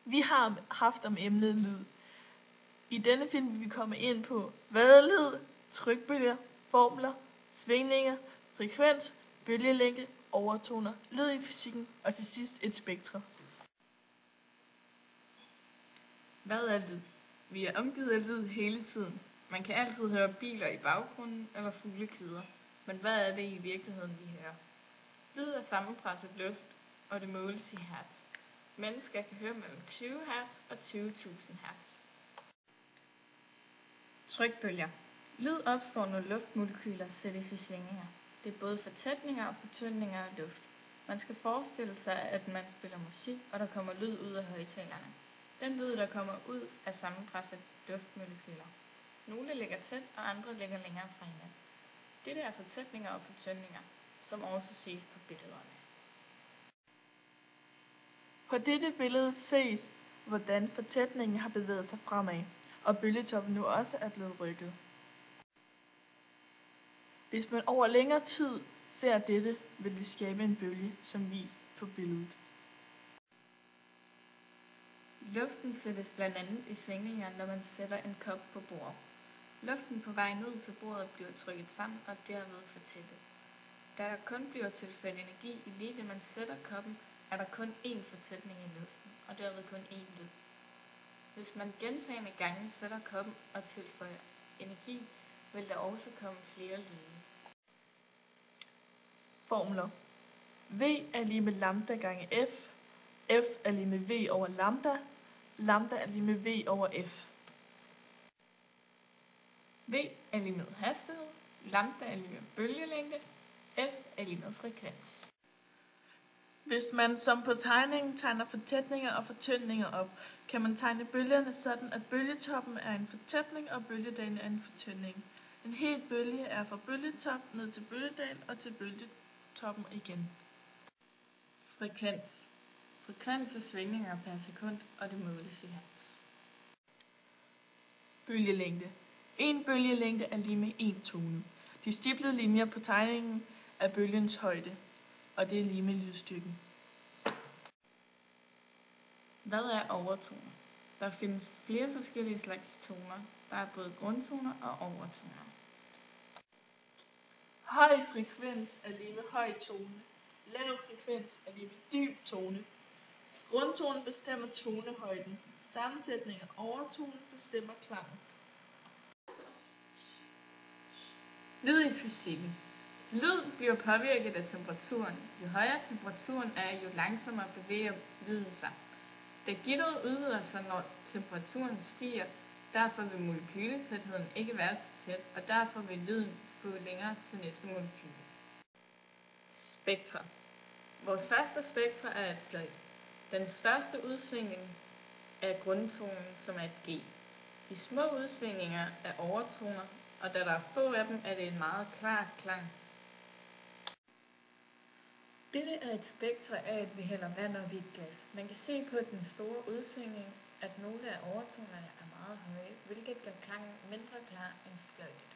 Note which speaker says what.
Speaker 1: Vi har haft om emnet lyd. I denne film vil vi komme ind på, hvad er lyd, trykbølger, formler, svingninger, frekvens, bølgelængde, overtoner, lyd i fysikken og til sidst et spektrum.
Speaker 2: Hvad er lyd? Vi er omgivet af lyd hele tiden. Man kan altid høre biler i baggrunden eller fugle kvidre. Men hvad er det i virkeligheden, vi hører? Lyd er sammenpresset luft, og det måles i hertz. Mennesker kan høre mellem 20 hertz og 20.000 hertz. Trykbølger. Lyd opstår, når luftmolekyler sættes i svingninger. Det er både fortætninger og fortyndninger af luft. Man skal forestille sig, at man spiller musik, og der kommer lyd ud af højtalerne. Den lyd, der kommer ud, er sammenpresset luftmolekyler. Nogle ligger tæt, og andre ligger længere fra hinanden. Dette er fortætninger og fortyndninger, som også ses på billederne.
Speaker 1: På dette billede ses, hvordan fortætningen har bevæget sig fremad, og bølgetoppen nu også er blevet rykket. Hvis man over længere tid ser dette, vil det skabe en bølge, som vist på billedet.
Speaker 2: Luften sættes blandt andet i svingninger, når man sætter en kop på bordet. Luften på vej ned til bordet bliver trykket sammen og derved fortættet. Da der kun bliver tilført energi i lige det man sætter koppen, er der kun én fortætning i luften, og derved kun én lyd. Hvis man gentagne gange sætter koppen og tilføjer energi, vil der også komme flere lyde.
Speaker 1: Formler. V er lige med lambda gange F. F er lige med V over lambda. Lambda er lige med V over F.
Speaker 2: V er lige med hastighed. Lambda er lige med bølgelængde. F er lige med frekvens.
Speaker 1: Hvis man som på tegningen tegner fortætninger og fortyndninger op, kan man tegne bølgerne sådan, at bølgetoppen er en fortætning og bølgedalen er en fortynding. En hel bølge er fra bølgetop ned til bølgedal og til bølgetoppen igen.
Speaker 2: Frekvens. Frekvens er svingninger per sekund, og det måles i hertz.
Speaker 1: Bølgelængde. En bølgelængde er lige med en tone. De stiplede linjer på tegningen er bølgens højde, og det er lige med lydstyrken.
Speaker 2: Hvad er overtoner? Der findes flere forskellige slags toner. Der er både grundtoner og overtoner.
Speaker 1: Høj frekvens er lige med høj tone. Lav frekvens er lige med dyb tone. Grundtonen bestemmer tonehøjden. Sammensætning af overtonen bestemmer klangen.
Speaker 2: Lyd i fysikken. Lyd bliver påvirket af temperaturen. Jo højere temperaturen er, jo langsommere bevæger lyden sig. Da gitteret udvider sig, når temperaturen stiger, derfor vil molekyletætheden ikke være så tæt, og derfor vil lyden få længere til næste molekyle. Spektra. Vores første spektra er et fløjt. Den største udsvingning er grundtonen, som er et G. De små udsvingninger er overtoner, og da der er få af dem, er det en meget klar klang. Dette er et spektra af, at vi hælder vand op i et glas. Man kan se på den store udsvingning, at nogle af overtonerne er meget høje, hvilket gør klangen mindre klar end fløjtet.